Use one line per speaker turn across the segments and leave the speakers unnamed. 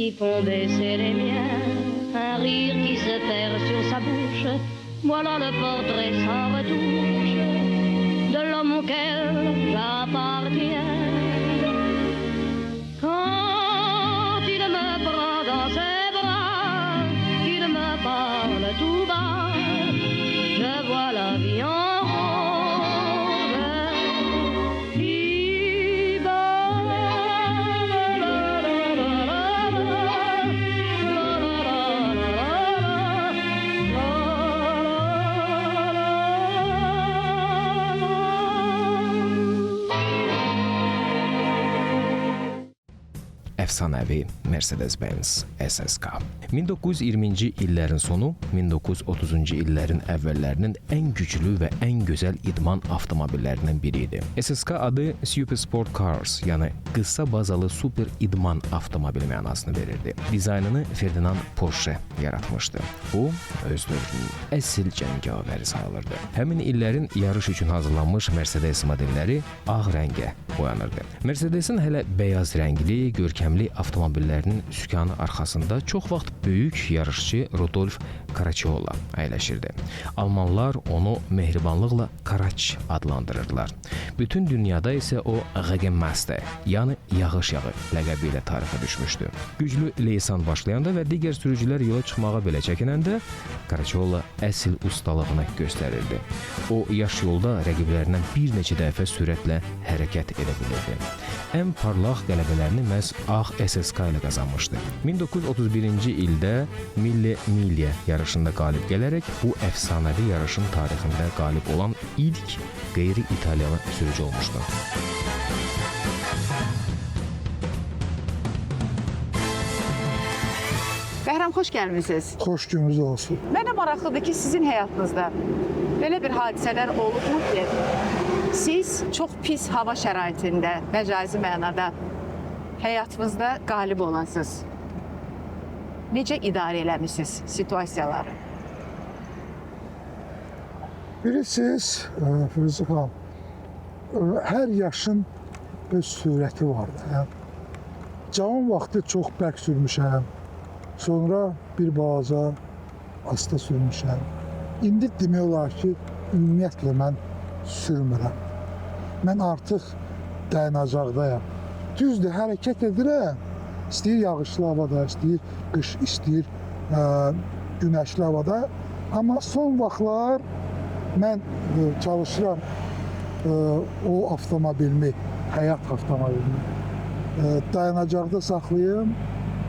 qui font baisser les miens, un rire qui se perd sur sa bouche. Voilà le portrait sans retouche de l'homme auquel j'appartiens. Quand il me prend dans ses bras, qu'il me parle tout bas, je vois la vie en
Efsanevi Mercedes-Benz SSK. 1920-ci illərin sonu, 1930-cu illərin əvvəllərinin ən güclü və ən gözəl idman avtomobillərindən biri idi. SSK adı Super Sport Cars, yəni qısa bazalı super idman avtomobili mənasını verirdi. Dizaynını Ferdinand Porsche yaratmışdı. Bu, öz dövrünün əsl cəngavəri sayılırdı. Həmin illərin yarış üçün hazırlanmış Mercedes modelləri ağ rəngə boyanırdı. Mercedesin hələ beyaz rəngli, görkəmli avtomobillərinin sükanı arxasında çox vaxt böyük yarışçı Rudolf Caracciola əyləşirdi. Almanlar onu mehribanlıqla Karaç adlandırırdılar. Bütün dünyada isə o Regenmaster, yəni yağış yağı ləqəbi ilə tarixə düşmüşdü. Güclü leysan başlayanda və digər sürücülər yola çıxmağa belə çəkinəndə Caracciola əsl ustalığını göstərirdi. O, yaş yolda rəqiblərindən bir neçə dəfə sürətlə hərəkət edə bilirdi. Ən parlaq qələbələrini məhz ağ SSK ilə qazanmışdı. 1931-ci ildə Mille Miglia yarışında qalib gələrək bu əfsanəvi yarışın tarixində qalib olan ilk qeyri-İtalyalı sürücü olmuşdu.
Bəhram, xoş gəlmisiniz.
Xoş gününüz olsun.
Mənə maraqlıdır ki, sizin həyatınızda belə bir hadisələr olubmu ki, siz çox pis hava şəraitində, məcazi mənada həyatınızda qalib olasınız. Necə idarə eləmişsiniz situasiyaları?
Bilirsiniz, Firuzə xanım, hər yaşın öz sürəti vardır. Cavan vaxtı çox bərk sürmüşəm, sonra bir balaca asta sürmüşəm. İndi demək olar ki, ümumiyyətlə mən sürmürəm. Mən artıq dayanacaqdayam. Düzdür, hərəkət edirəm. İstəyir yağışlı havada, istəyir qış, istəyir günəşli havada. Amma son vaxtlar mən çalışıram o avtomobilimi, həyat avtomobilimi dayanacaqda saxlayım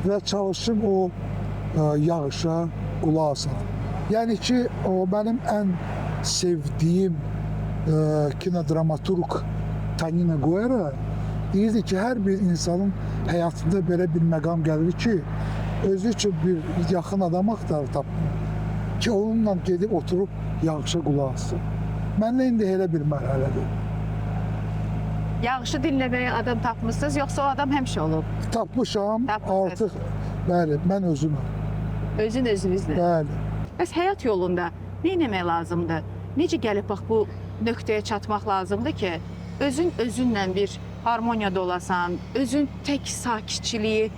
və çalışım o yağışa qulaq asam. Yəni ki, o mənim ən sevdiyim kinodramaturq Tonino Guerra deyirdi ki, hər bir insanın həyatında belə bir məqam gəlir ki, özü üçün bir yaxın adam axtarır tapmır ki, onunla gedib oturub yağışa qulaq assın. Mənlə indi elə bir mərhələdir.
Yağışı dinləməyə adam tapmışsınız, yoxsa o adam həmişə olub?
Tapmışam, artıq, bəli, mən özüməm.
Özün özünüzlə?
Bəli.
Bəs həyat yolunda nə etmək lazımdır? Necə gəlib bax bu nöqtəyə çatmaq lazımdır ki, özün özünlə bir harmoniyada olasan, özün tək sakitçiliyi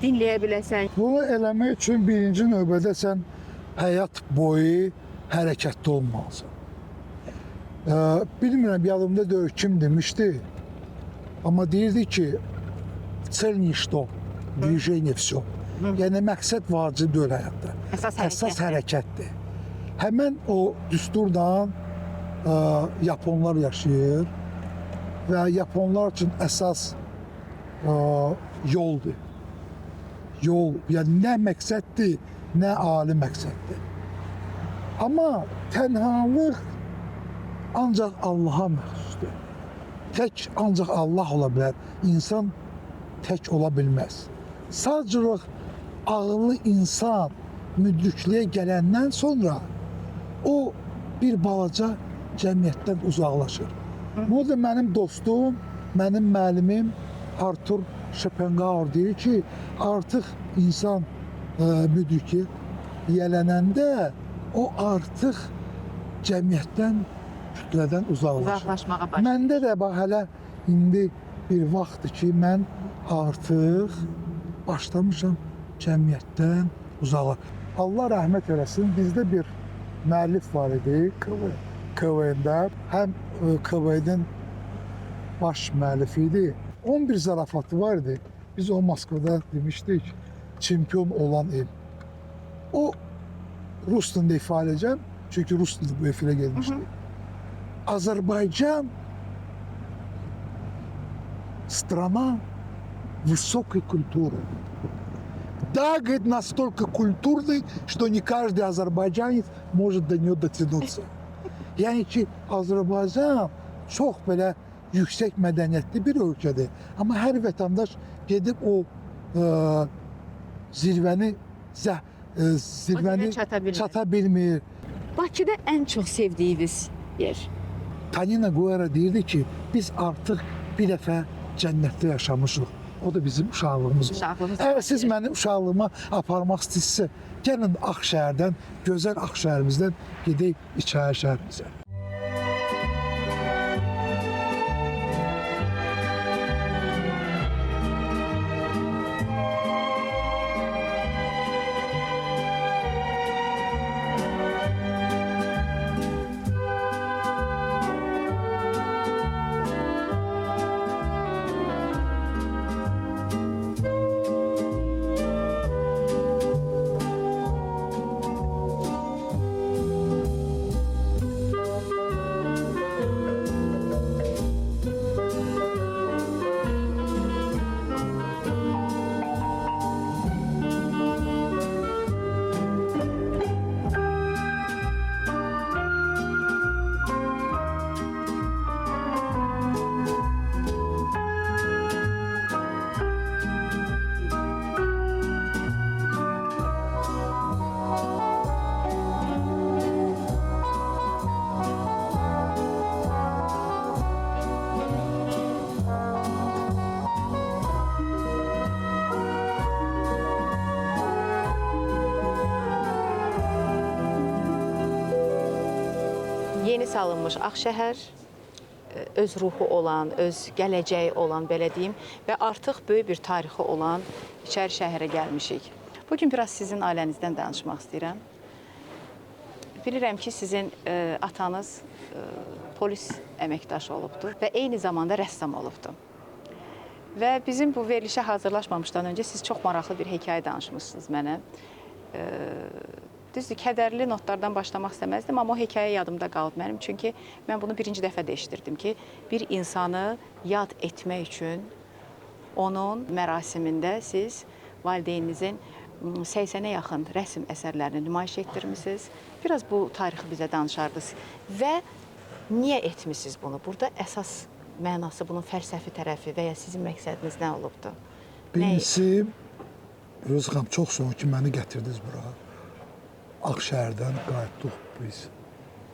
dinləyə biləsən.
Bunu eləmək üçün birinci növbədə sən həyat boyu hərəkətdə olmalısan. Bilmirəm, yadımda deyil, kim demişdi, amma deyirdi ki, cel nişto, движение все. Yəni, məqsəd vacib deyil həyatda. Əsas hərəkətdir. Həmən o düsturdan Yaponlar yaşayır və Yaponlar üçün əsas yoldur. Yol, yəni nə məqsəddir, nə ali məqsəddir. Amma tənhalıq ancaq Allaha məxsusdur. Tək ancaq Allah ola bilər. İnsan tək ola bilməz. Sadəcə ağıllı insan müdrikliyə gələndən sonra o bir balaca cəmiyyətdən uzaqlaşır. Bu da mənim dostum, mənim müəllimim Artur Schopenhauer deyir ki, artıq insan müdriki yələnəndə o artıq cəmiyyətdən, kütlədən uzaqlaşır. Məndə də bax, hələ indi bir vaxtdır ki, mən artıq başlamışam cəmiyyətdən uzağa. Allah rəhmət eləsin, bizdə bir müəllif var idi KVN-də. Həm KVN-in baş müəllifi idi. Onun bir zarafatı var idi. Biz o Moskvada demişdik, çempion olan il. O Rus dilində ifadə edəcəm, çünki Rus dili bu efirə gelmişdi. Azərbaycan страна высокой культуры. Да, говорит, настолько культурный, что не каждый азербайджанец может до нее дотянуться. Yəni ki, Azərbaycan çox belə yüksək mədəniyyətli bir ölkədir. Amma hər vətəndaş gedib o zirvəni çata bilmir.
Bakıda ən çox sevdiyiniz yer?
Tanina Guerra deyirdi ki, biz artıq bir dəfə cənnətdə yaşamışıq. O da bizim uşaqlığımız. Əgər siz mənim uşaqlığıma aparmaq istəyirsə, gəlin Ağşəhərdən, gözəl Ağşəhərimizdən gedək İçəri şəhərimizə.
Yeni salınmış Ağşəhər öz ruhu olan, öz gələcəyi olan, belə deyim, və artıq böyük bir tarixi olan İçəri şəhərə gəlmişik. Bugün biraz sizin ailənizdən danışmaq istəyirəm. Bilirəm ki, sizin atanız polis əməkdaşı olubdur və eyni zamanda rəssam olubdur. Və bizim bu verilişə hazırlaşmamışdan öncə siz çox maraqlı bir hekayə danışmışsınız mənə. Düzdür, kədərli notlardan başlamaq istəməzdim, amma o hekayə yadımda qaldı mənim. Çünki mən bunu birinci dəfə də eşidirdim ki, bir insanı yad etmək üçün onun mərasimində siz valideyninizin 80-ə yaxın rəsm əsərlərini nümayiş etdirmişsiniz. Biraz bu tarixi bizə danışardınız və niyə etmişsiniz bunu? Burada əsas mənası, bunun fəlsəfi tərəfi və ya sizin məqsədiniz nə olubdur?
Birincisi, Rüzğam, çox sağ ol ki, məni gətirdiniz bura. Ağşəhərdən qayıtdıq biz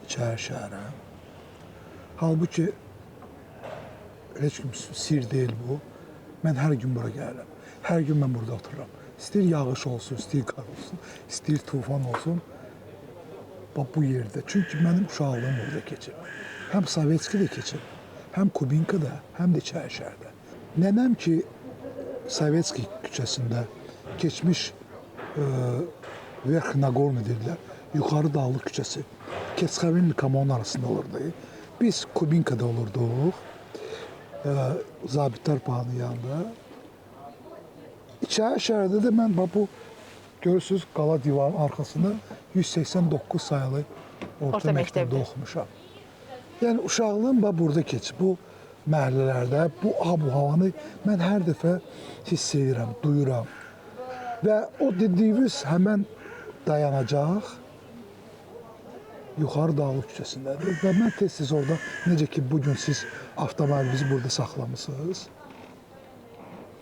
İçəri şəhərə. Halbuki heç kim sir deyil bu. Mən hər gün bura gəlirəm. Hər gün mən burada otururam. İstəyir yağış olsun, istəyir qar olsun, istəyir tufan olsun. Bax bu yerdə. Çünki mənim uşaqlığım burada keçib. Həm Sovetskidə keçib, həm Kubinkada, həm də İçəri şəhərdə. Nənəm ki, Sovetski küçəsində keçmiş Verx Nagorno dedilər, yuxarı dağlıq küçəsi. Kesxavenli Kamonun arasında olurdu. Biz Kubinkada olurduq, zabitlər bağının yanında. İçəri şəhərdə də mən bu, görürsünüz, qala divarın arxasında 189 sayılı orta məktəbdə oxumuşam. Yəni, uşaqlığım burada keçib, bu məhəllələrdə, bu ab-havanı mən hər dəfə hiss edirəm, duyuram. Və o dediyiniz həmən dayanacaq yuxarı dağlıq küçəsindədir. Və mən tez-tez orada, necə ki, bugün siz avtomobilinizi burada saxlamışsınız,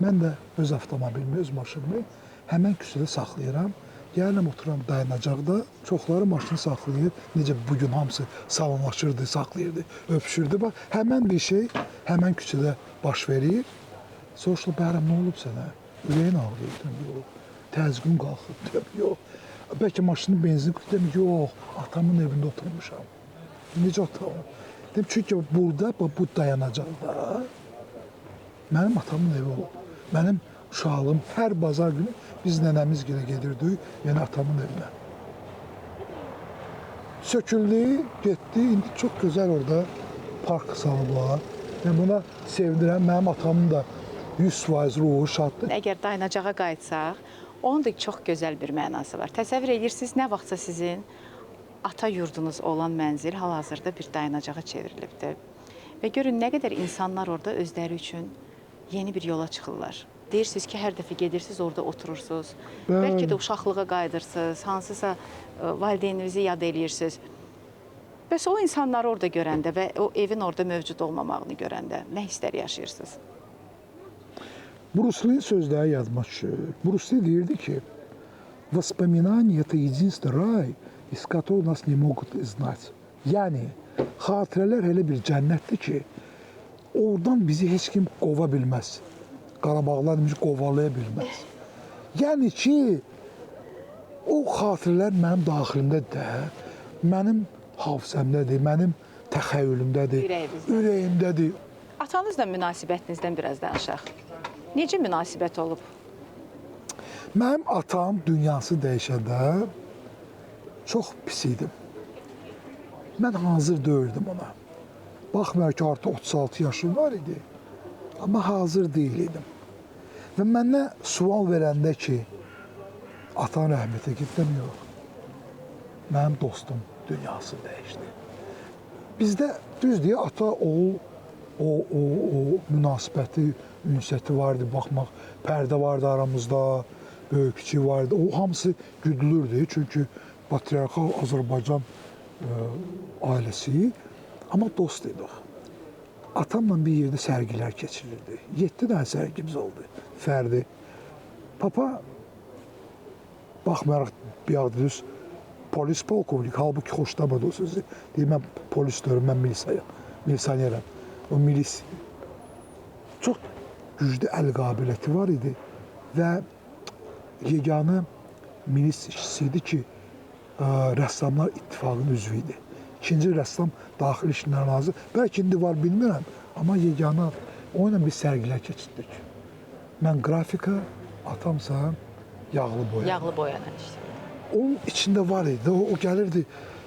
mən də öz avtomobilimi, öz maşınımı həmən küçədə saxlayıram. Gəlirəm, oturam dayanacaqda, çoxları maşını saxlayır, necə bugün hamısı salonlaşırdı, saxlayırdı, öpüşürdü. Bax, həmən bir şey həmən küçədə baş verir. Soruşulur, Bəhram, nə olub sənə? Ürəyin ağrıyır, yox. Təzgün qalxıb, yox. Bəlkə maşının benzin dedim, yox, atamın evində oturmuşam. Necə atamın? Dedim, çünki burada, bu dayanacaqda mənim atamın evi olub. Mənim uşağlığım hər bazar günü biz nənəmiz gilə gedirdik, yəni atamın evinə. Söküldü, getdi, indi çox gözəl orada park salıblar. Mən buna sevinirəm, mənim atamın da 100% ruhu şaddır.
Əgər dayanacağa qayıtsaq, onun da çox gözəl bir mənası var. Təsəvvür edirsiniz, nə vaxtsa sizin ata yurdunuz olan mənzil hal-hazırda bir dayanacağa çevrilibdir. Və görün nə qədər insanlar orada özləri üçün yeni bir yola çıxırlar. Deyirsiniz ki, hər dəfə gedirsiniz, orada oturursunuz. Bəlkə də uşaqlığa qayıdırsınız, hansısa valideyninizi yad eləyirsiniz. Bəs o insanları orada görəndə və o evin orada mövcud olmamağını görəndə nə hisslər yaşayırsınız?
Bruce Lee sözləri yadıma düşür. Bruce Lee deyirdi ki, "Воспоминания – это единственный рай, из которого нас не могут изгнать." Yəni, xatirələr elə bir cənnətdir ki, oradan bizi heç kim qova bilməz. Qarabağlar bizi qovalaya bilməz. Yəni ki, o xatirələr mənim daxilimdədir, mənim hafizəmdədir, mənim təxəyyülümdədir, ürəyimdədir.
Atanızla münasibətinizdən biraz danışaq. Necə münasibət olub?
Mənim atam dünyası dəyişəndə çox pis idim. Mən hazır deyildim ona. Baxmayaraq ki, artıq 36 yaşım var idi, amma hazır deyil idim. Və mənə sual verəndə ki, atan rəhmətə getdim, yox. Mənim dostum dünyası dəyişdi. Bizdə düz deyə ata, oğul, o münasibəti, ünsiyyəti vardı, baxmaq, pərdə vardı aramızda, böyük kiçik vardı. O hamısı güdülürdü, çünki patriarxal Azərbaycan ailəsi, amma dost idik. Atamla bir yerdə sərgilər keçirirdi. 7 dənə sərgimiz oldu, fərdi. Papa, baxmayaraq biadrüz, polis polkovnik, halbuki xoşlamadı o sözü. Deyir, mən polis diyorum, mən milisanerəm. O milis çox güclü əl qabiliyyəti var idi və yeganə milis işçisi idi ki, rəssamlar ittifaqının üzvü idi. İkinci rəssam daxili işlər nazir. Bəlkə indi var, bilmirəm, amma yeganə onunla bir sərgilər keçirdik. Mən qrafika, atamsa yağlı boya.
Yağlı boyanan işte.
Onun içində var idi, o gəlirdi,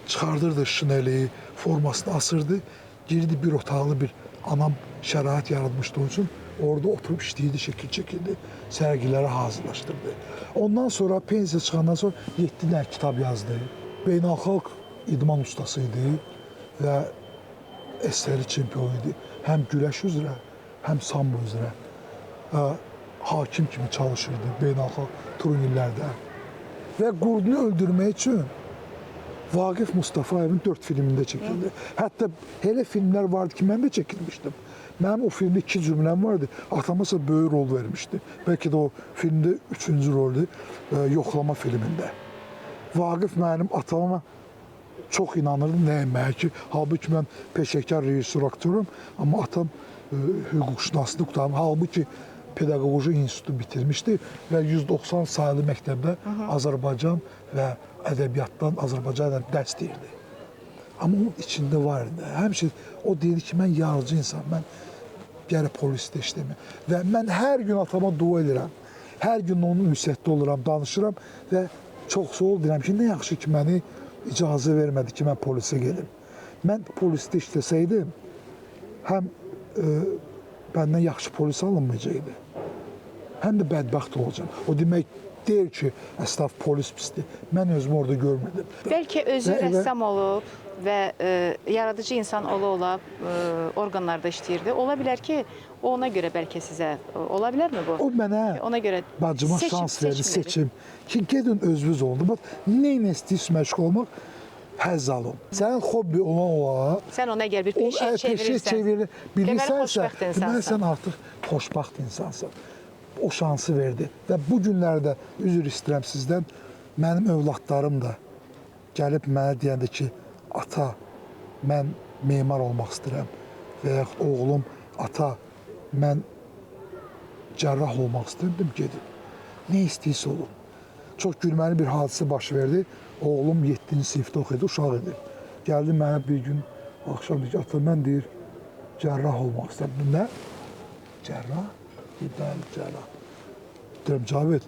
çıxardırdı şineli, formasını asırdı, girdi bir otaqlı bir anam şərait yaratmışdı onun üçün. Orada oturub işləyirdi, şəkil çəkirdi, sərgiləri hazırlaşdırdı. Ondan sonra pensiya çıxandan sonra 7 dənə kitab yazdı. Beynəlxalq idman ustası idi və SSR çempionu idi. Həm güləş üzrə, həm sambo üzrə. Hakim kimi çalışırdı beynəlxalq turnirlərdə. Və qurdunu öldürmək üçün Vaqif Mustafayevin 4 filmində çəkildi. Hətta elə filmlər vardı ki, mən də çəkilmişdim. Mənim o filmdə 2 cümləm vardı. Atamasa böyük rol vermişdi. Bəlkə də o filmdə 3-cü roldü, yoxlama filmində. Vaqif mənim atama çox inanırdım nəyəməyə ki, halbuki mən peşəkar rejissor aktyorum, amma atam hüquqşünaslıq qutarım. Halbuki pedaqoji institutu bitirmişdi və 190 sayılı məktəbdə Azərbaycan və ədəbiyyatdan Azərbaycan dərs deyirdi. Amma onun içində var idi. Həmişə o deyirdi ki, mən yaradıcı insan, mən gərək polisdə işləməyəm. Və mən hər gün atama dua edirəm. Hər gün onun ünsiyyətdə oluram, danışıram və çox soğuk deyirəm ki, nə yaxşı ki, məni icazə vermədi ki, mən polisə gedim. Mən polisdə işləsəydim, həm bəndən yaxşı polis alınmayacaqdı, həm də bədbəxt olacaq. O demək deyil ki, əslaf polis pisdir. Mən özümü orada görmədim.
Bəlkə özü rəssam olub və yaradıcı insan ola orqanlarda işləyirdi. Ola bilər ki, ona görə bəlkə sizə, ola bilərmi bu?
O mənə,
ona görə
bacıma şans verdi, seçim. Ki, gedin özünüz oldu. Bax, nə istəyirsiz məşğul olmaq, həzz alın. Sənin hobbi olan
sən ona əgər bir peşə çevirirsən,
bilirsənsə, deməli sən artıq xoşbaxt insansan. O şansı verdi və bu günlərdə üzr istəyirəm sizdən, mənim övladlarım da gəlib mənə deyəndə ki, ata, mən memar olmaq istəyirəm və yaxud oğlum, ata, mən cərrah olmaq istəyirəm, gedin. Nə istəyirsə olun. Çox gülməli bir hadisə baş verdi. Oğlum 7-ci sinifdə oxuydu, uşaq idi. Gəldi mənə bir gün, axşam deyir ki, ata, mən deyir, cərrah olmaq istəyirəm. Nə? Cərrah? Bəli, cərrah. Deyirəm, Cavid,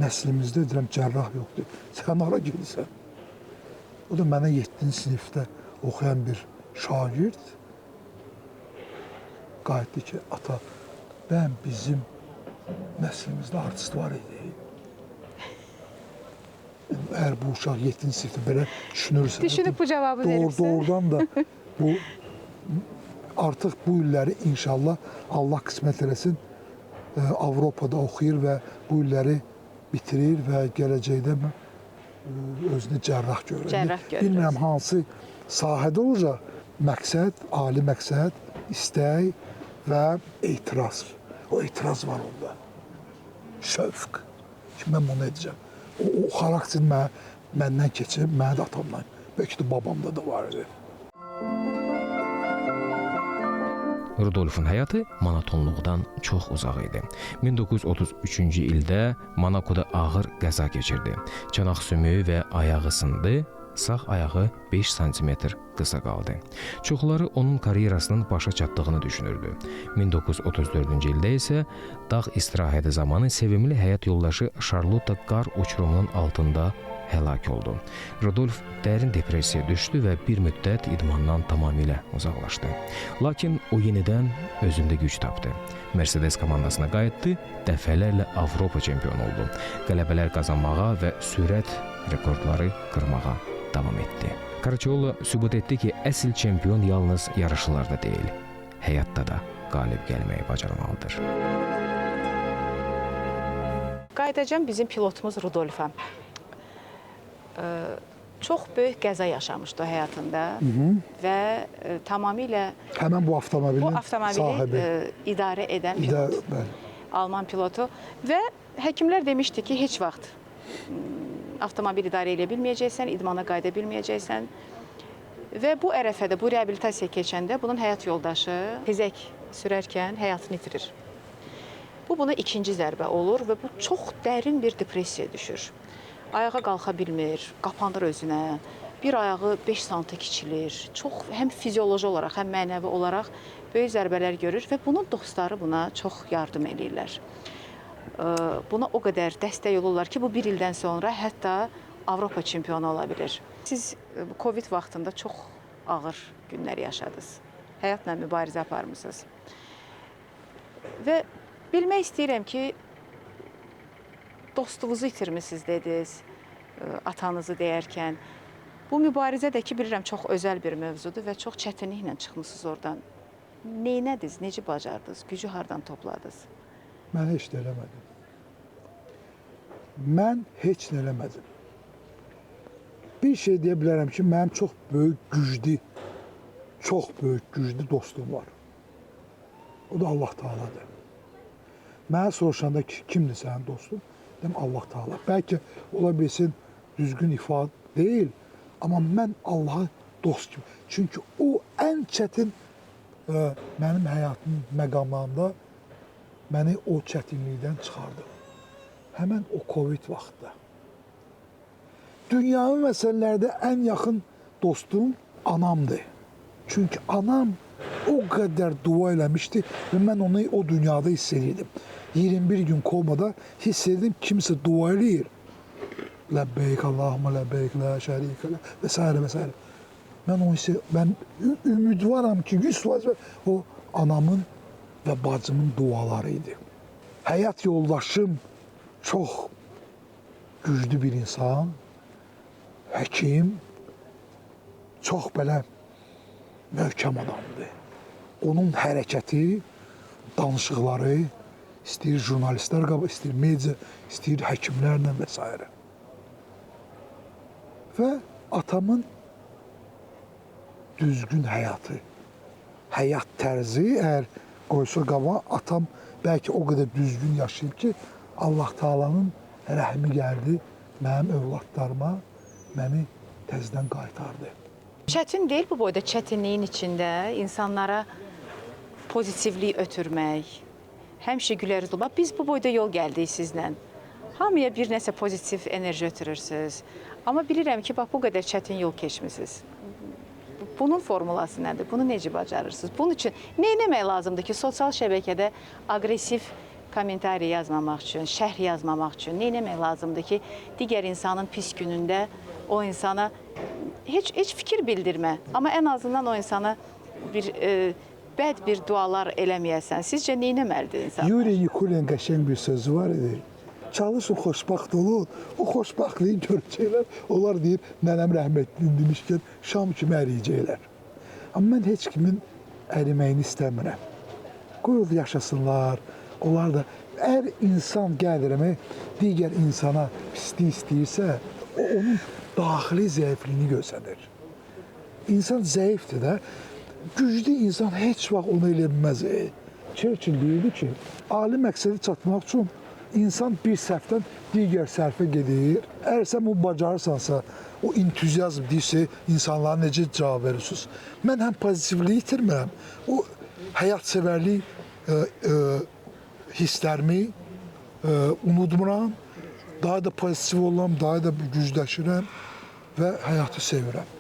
nəslimizdə deyirəm, cərrah yoxdur. Sən hara gedirsən? O da mənə 7-ci sinifdə oxuyan bir şagird qayıtdı ki, ata, ben bizim nəslimizdə artist var idi. Eğer bu uşaq 7-ci sinifdə belə düşünürsə,
Düşünüb bu cavabı verirsə.
Doğrudan da bu artıq bu illəri inşallah Allah qismət eləsin Avropada oxuyur və bu illəri bitirir və gələcəkdə özünü cərrah görür.
Cərrah görür.
Bilmirəm hansı sahədə olacaq, məqsəd, ali məqsəd, istək və etiraz. O etiraz var onda. Şövq. Şimdi mən bunu edəcəm. O xarakter məndən keçib, mənə də atamdan. Bəlkə də babamda da var idi.
Rudolfun həyatı monotonluqdan çox uzaq idi. 1933-cü ildə Monakoda ağır qəza keçirdi. Çanaq sümüyü və ayağı sındı, sağ ayağı 5 sm qısa qaldı. Çoxları onun karyerasının başa çatdığını düşünürdü. 1934-cü ildə isə dağ istirahəti zamanı sevimli həyat yoldaşı Charlotte qar uçurumunun altında həlak oldu. Rudolf dərin depressiyaya düşdü və bir müddət idmandan tamamilə uzaqlaşdı. Lakin o yenidən özündə güc tapdı. Mercedes komandasına qayıtdı, dəfələrlə Avropa çempionu oldu. Qələbələr qazanmağa və sürət rekordları qırmağa davam etdi. Caracciola sübut etdi ki, əsl çempion yalnız yarışlarda deyil, həyatda da qalib gəlməyi bacarmalıdır.
Qayıdacağım bizim pilotumuz Rudolfa. Çox böyük qəza yaşamışdı həyatında və tamamilə
Həmən bu avtomobili sahibi.
İdarə edən pilot. Alman pilotu və həkimlər demişdi ki, heç vaxt avtomobil idarə edə bilməyəcəksən, idmana qayıda bilməyəcəksən və bu ərəfədə, bu reabilitasiya keçəndə bunun həyat yoldaşı tezək sürərkən həyatını itirir. Bu buna ikinci zərbə olur və bu çox dərin bir depressiyaya düşür. Ayağa qalxa bilmir, qapanır özünə, bir ayağı 5 sm kiçilir, çox həm fizioloji olaraq, həm mənəvi olaraq böyük zərbələr görür və bunun dostları buna çox yardım edirlər. Buna o qədər dəstək olurlar ki, bu bir ildən sonra hətta Avropa çempionu ola bilir. Siz Covid vaxtında çox ağır günlər yaşadınız, həyatla mübarizə aparmışsınız və bilmək istəyirəm ki, dostunuzu itirmişsiniz dediniz, atanızı deyərkən. Bu mübarizə də ki, bilirəm, çox özəl bir mövzudur və çox çətinliklə çıxmışsınız oradan. Neynədiniz, necə bacardınız, gücü hardan topladınız?
Mən heç də eləmədim. Mən heç nə eləmədim. Bir şey deyə bilərəm ki, mənim çox böyük güclü dostum var. O da Allah Teala'dır. Mənə soruşanda ki, kimdir sənin dostun? Deyim, Allah Teala. Bəlkə ola bilsin düzgün ifadə deyil, amma mən Allah'a dost kimi. Çünki o ən çətin mənim həyatım məqamlarında məni o çətinlikdən çıxardı. Həmən o Covid vaxtında. Dünyanın məsələlərdə ən yaxın dostum anamdır. Çünki anam o qədər dua eləmişdi və mən onu o dünyada hiss edirdim. 21 gün komada hiss edirdim kimsə dua eləyir. Ləbbeyk, Allahumma ləbbeyk, lə şərikə, və s. və s. Mən o hissi, mən ümidvaram ki, 100% o anamın və bacımın duaları idi. Həyat yoldaşım çox güclü bir insan, həkim, çox belə möhkəm adamdır. Onun hərəkəti, danışıqları, istəyir jurnalistlər qabı, istəyir media, istəyir həkimlərlə və s. Və atamın düzgün həyatı, həyat tərzi əgər qoysa qaba, atam bəlkə o qədər düzgün yaşayıb ki, Allah Teala'nın rəhmi gəldi mənim övladlarıma, məni təzdən qaytardı.
Çətin deyil bu boyda çətinliyin içində insanlara pozitivlik ötürmək, həmişə gülər olmaq. Biz bu boyda yol gəldik sizlə. Hamıya bir nəsə pozitiv enerji ötürürsünüz. Amma bilirəm ki, bax, bu qədər çətin yol keçmişsiniz. Bunun formulası nədir? Bunu necə bacarırsınız? Bunun üçün nə etmək lazımdır ki, sosial şəbəkədə aqressiv kommentari yazmamaq üçün, şərh yazmamaq üçün nə etmək lazımdır ki, digər insanın pis günündə o insana heç fikir bildirmə, amma ən azından o insana bəd bir dualar eləməyəsən. Sizcə nə etməlidir insan?
Yuri Nikulin qəşəng bir sözü var idi. Çalışın xoşbaxt olun, o xoşbaxtlığı görəcəklər. Onlar deyir, nənəm rəhmətli demişkən, şam kimi əriyəcəklər. Amma mən heç kimin əriməyini istəmirəm. Qoyul yaşasınlar, onlar da, əgər insan gəlirəmi digər insana pislik istəyirsə, o onun daxili zəifliyini göstərir. İnsan zəifdir də, güclü insan heç vaxt onu elə bilməz. Churchill deyirdi ki, ali məqsədə çatmaq üçün insan bir səhvdən digər səhvə gedir. Əgər sən bunu bacarırsansa, o entuziyazm deyirsə, insanlara necə cavab verirsiniz? Mən həm pozitivliyi itirmirəm, o həyatsevərlik hisslərimi unutmuram, daha da pozitiv oluram, daha da gücləşirəm və həyatı sevirəm.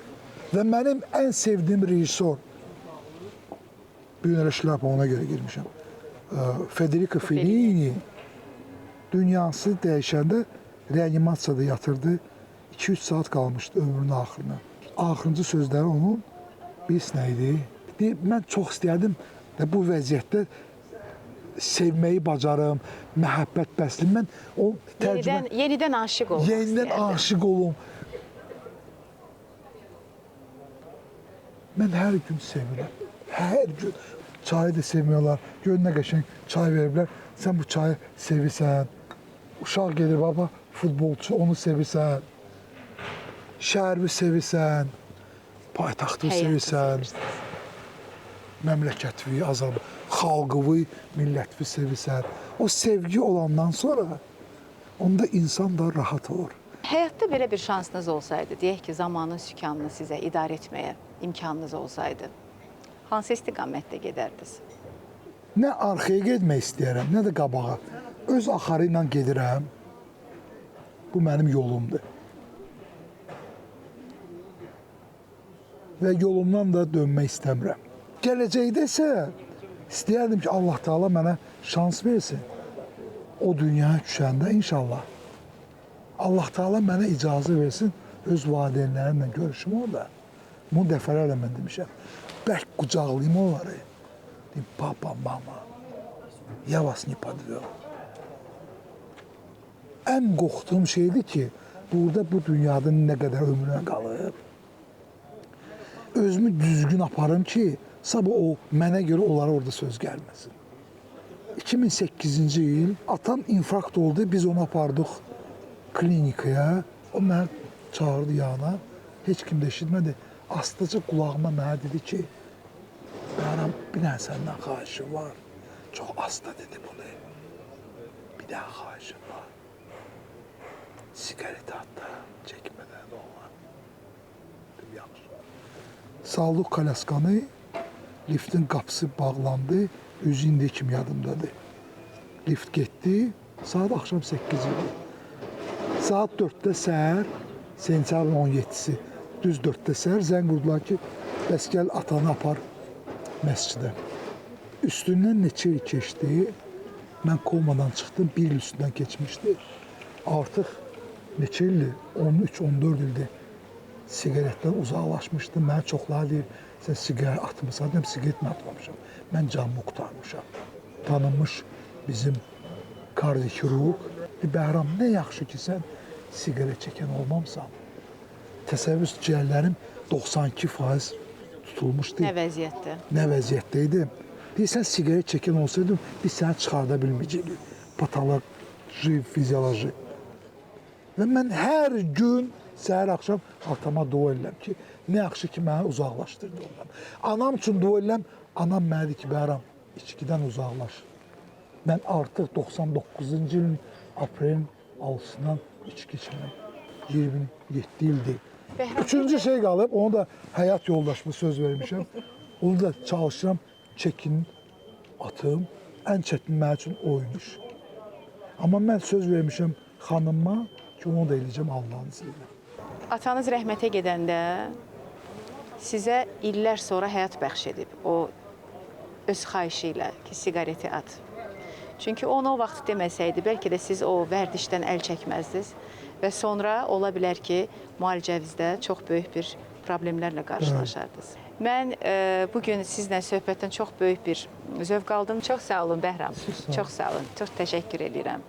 Və mənim ən sevdiyim rejissor, bir yerə şləpa ona görə girmişəm, Federico Fellini dünyası dəyişəndə reanimasiyada yatırdı, 2-3 saat qalmışdı ömrünün axırına. Axırıncı sözləri onun biz nə idi? Mən çox istəyərdim bu vəziyyətdə sevməyi bacarım, məhəbbət bəslim. Mən o tərcümə...
Yenidən aşiq olmaq istəyərdim.
Yenidən aşiq olum. Mən hər gün sevirəm. Hər gün. Çayı da sevmiyorlar. Gör nə qəşəng çay veriblər. Sən bu çayı sevirsən. Uşaq gedir, baba, futbolçu, onu sevirsən. Şəhəri sevirsən. Paytaxtı sevirsən. Məmləkətvi, xalqıvi, millətvi sevirsən. O sevgi olandan sonra onda insan da rahat olur.
Həyatda belə bir şansınız olsaydı, deyək ki, zamanın sükanını sizə idarə etməyə imkanınız olsaydı, hansı istiqamətdə gedərdiniz?
Nə arxaya getmək istəyərəm, nə də qabağa. Öz axarı ilə gedirəm. Bu mənim yolumdur. Və yolumdan da dönmək istəmirəm. Gələcəkdə isə istəyərdim ki, Allah Teala mənə şans versin. O dünyaya düşəndə inşallah. Allah Teala mənə icazə versin, öz valideynlərimlə görüşüm orada. Bunu dəfələrlə mən demişəm. Bərk qucaqlayım onları. Deyim, papa, mama, ya vas ne podvел. Ən qorxduğum şeydir ki, burada bu dünyada nə qədər ömrünə qalıb, özümü düzgün aparım ki, sabah o mənə görə onlara orada söz gəlməsin. 2008-ci il atam infarkt oldu, biz onu apardıq klinikaya. O mənə çağırdı yana, heç kim də eşitmədi. Astaca qulağıma mənə dedi ki, Bəhram, bir dənə səndən xahişim var. Çox asta dedi bunu. Bir dənə xahişim var. Sigareti hatta çəkmədən olan. Dedim, yaxşı. Saldıq kalaskanı, liftin qapısı bağlandı, özü indi kimi yadımdadır. Lift getdi, saat axşam 8 idi. Saat 4-də səhər, sentyabrın 17-si, düz 4-də səhər zəng vurdular ki, bəs gəl atanı apar məscidə. Üstündən neçə il keçdi, mən komadan çıxdım, bir il üstündən keçmişdi. Artıq neçə ildir, 13-14 ildir sigaretdən uzaqlaşmışdım. Mənə çoxlar deyir, sən sigaret atmısan, deyim, sigaret mi atmamışam? Mən canımı qurtarmışam. Tanınmış bizim kardioxirurq, Bəhram, nə yaxşı ki, sən sigaret çəkən olmamsan. Təsəvvür ciyərlərim 92% tutulmuşdu.
Nə vəziyyətdə?
Nə vəziyyətdə idim. Deyirsən, sigaret çəkən olsaydım, biz səni çıxarda bilməyəcəkdik. Patoloji, fizioloji. Və mən hər gün səhər axşam atama dua edirəm ki, nə yaxşı ki, məni uzaqlaşdırdı ondan. Anam üçün dua edirəm, anam mənə deyir ki, Bəhram, içkidən uzaqlaş. Mən artıq 99-cu ilin aprelin 6-sından içki içmirəm. 27 ildir. Üçüncü şey qalıb, onu da həyat yoldaşıma söz vermişəm. Onu da çalışıram, çəkin atım. Ən çətin mənim üçün oymuş. Amma mən söz vermişəm xanıma ki, onu da eləyəcəm Allah'ın izniyle.
Atanız rəhmətə gedəndə sizə illər sonra həyat bəxş edib. O öz xahişi ilə ki, sigareti at. Çünki onu o vaxt deməsəydi, bəlkə də siz o vərdişdən əl çəkməzdiniz və sonra ola bilər ki, müalicənizdə çox böyük bir problemlərlə qarşılaşardınız. Mən bugün sizlə söhbətdən çox böyük bir zövq aldım. Çox sağ olun Bəhram. Çox sağ olun. Çox təşəkkür edirəm.